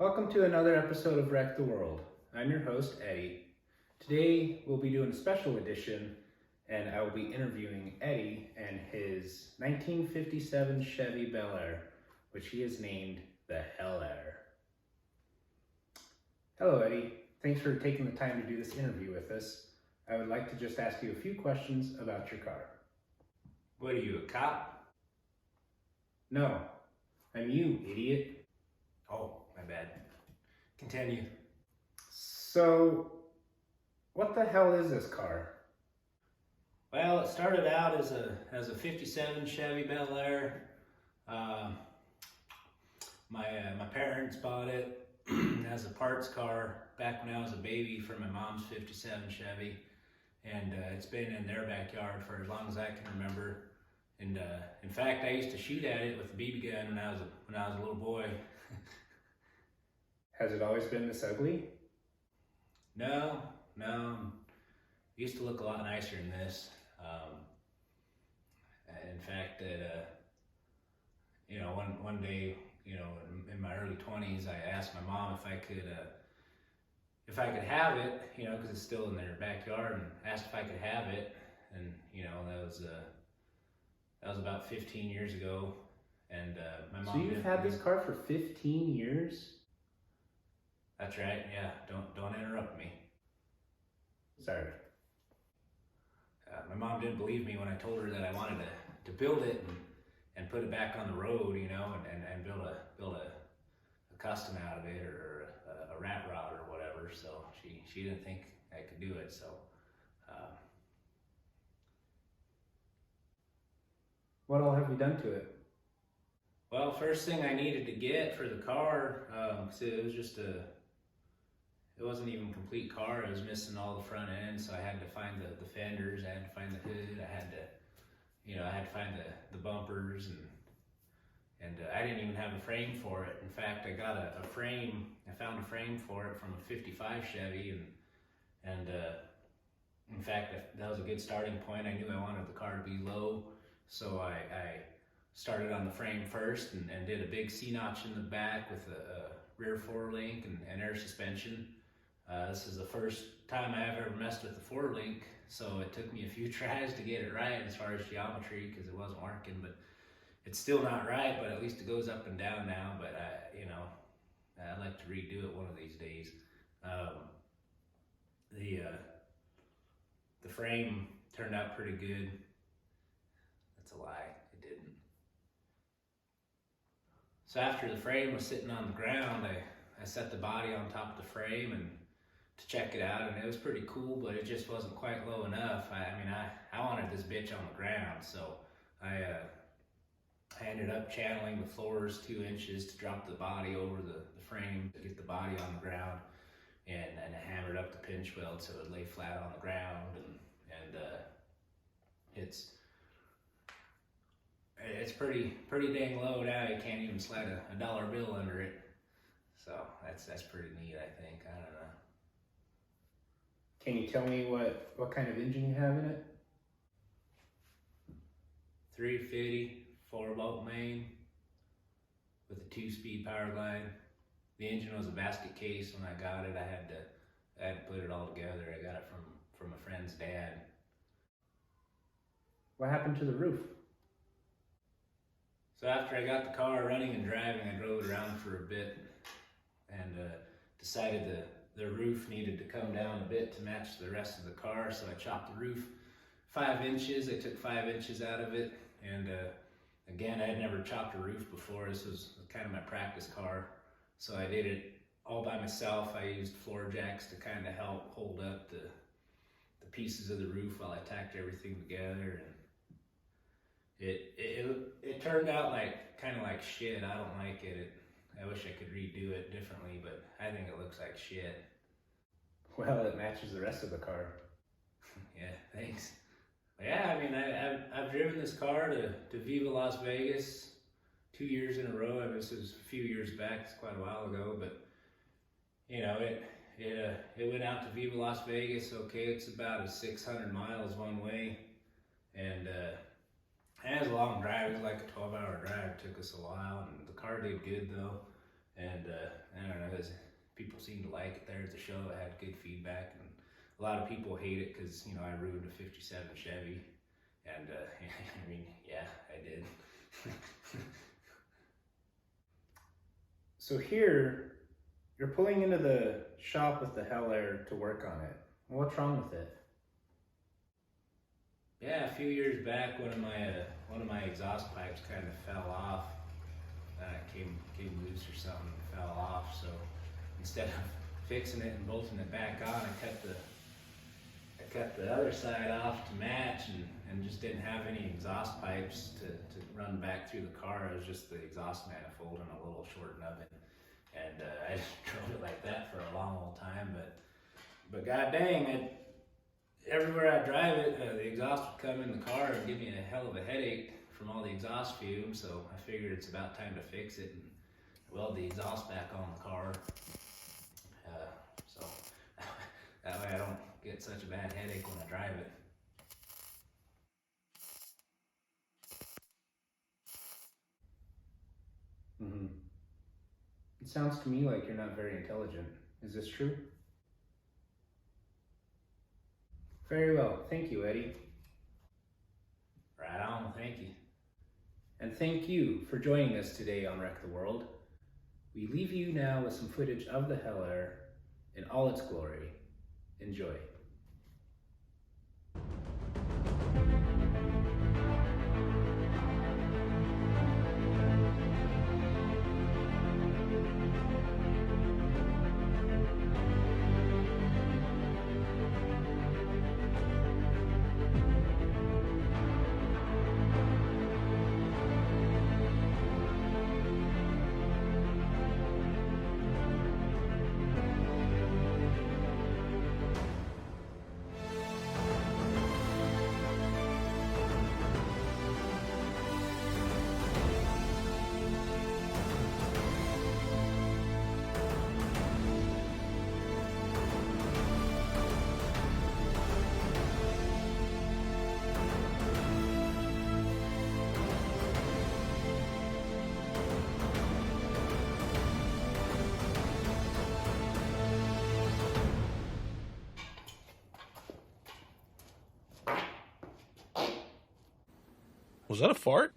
Welcome to another episode of Wreck the World. I'm your host, Eddie. Today we'll be doing a special edition and I will be interviewing Eddie and his 1957 Chevy Bel Air, which he has named the Helair. Hello Eddie, thanks for taking the time to do this interview with us. I would like to just ask you a few questions about your car. What are you, a cop? No, I'm you, idiot. Oh, my bad. Continue. So, what the hell is this car? Well, it started out as a 57 Chevy Bel Air. My parents bought it as a parts car back when I was a baby for my mom's 57 Chevy. And it's been in their backyard for as long as I can remember. And in fact, I used to shoot at it with a BB gun when I was a little boy. Has it always been this ugly? No. It used to look a lot nicer than this. In fact, one day, in my early 20s, I asked my mom if I could have it, because it's still in their backyard, and asked if I could have it, and that was about 15 years ago, and my mom. So you've had this car for 15 years? That's right. Yeah. Don't interrupt me. Sorry. My mom didn't believe me when I told her that I wanted to build it and put it back on the road, and build a custom out of it, or a rat rod or whatever. So she didn't think I could do it. So what all have you done to it? well, first thing I needed to get for the car, because it wasn't even a complete car. It was missing all the front end, so I had to find the fenders, I had to find the hood, I had to find the bumpers, and I didn't even have a frame for it. In fact, I got a frame. I found a frame for it from a 55 Chevy, and in fact, that was a good starting point. I knew I wanted the car to be low, so I started on the frame first and did a big C-notch in the back with a rear four-link and air suspension. This is the first time I've ever messed with the four-link, so it took me a few tries to get it right as far as geometry, because it wasn't working, but it's still not right, but at least it goes up and down now. But I'd like to redo it one of these days. The frame turned out pretty good. That's a lie, it didn't. So after the frame was sitting on the ground, I set the body on top of the frame and to check it out, and it was pretty cool, but it just wasn't quite low enough. I wanted this bitch on the ground, so I ended up channeling the floors 2 inches to drop the body over the frame to get the body on the ground, and I hammered up the pinch weld so it would lay flat on the ground, and it's pretty dang low now. You can't even slide a dollar bill under it. So that's pretty neat, I think. I don't know. Can you tell me what kind of engine you have in it? 350 4-bolt main with a 2-speed power line. The engine was a basket case when I got it. I had to put it all together. I got it from a friend's dad. What happened to the roof? So after I got the car running and driving, I drove it around for a bit and decided the roof needed to come down a bit to match the rest of the car. So I chopped the roof 5 inches. I took 5 inches out of it. And again, I had never chopped a roof before. This was kind of my practice car. So I did it all by myself. I used floor jacks to kind of help hold up the pieces of the roof while I tacked everything together. And it turned out kind of like shit. I don't like it. I wish I could redo it differently, but I think it looks like shit. Well, it matches the rest of the car. Yeah, thanks. But yeah, I've driven this car to Viva Las Vegas 2 years in a row. This was a few years back. It's quite a while ago, but it went out to Viva Las Vegas. Okay, it's about 600 miles one way, and it was a long drive. It was like a 12-hour drive. It took us a while, and the car did good though. and I don't know, people seem to like it there at the show. It had good feedback, and a lot of people hate it because, you know, I ruined a '57 Chevy, and I mean, yeah, I did. So here, you're pulling into the shop with the Helair to work on it. What's wrong with it? Yeah, a few years back, one of my exhaust pipes kind of fell off. Came loose or something, and fell off. So instead of fixing it and bolting it back on, I cut the other side off to match, and just didn't have any exhaust pipes to run back through the car. It was just the exhaust manifold and a little short nubbin, and I just drove it like that for a long time. But god dang, everywhere I drive it, the exhaust would come in the car and give me a hell of a headache from all the exhaust fumes. So I figured it's about time to fix it and weld the exhaust back on the car. So that way I don't get such a bad headache when I drive it. Mm-hmm. It sounds to me like you're not very intelligent. Is this true? Very well. Thank you, Eddie. Right on, thank you. And thank you for joining us today on Wreck the World. We leave you now with some footage of the Helair in all its glory. Enjoy. Was that a fart?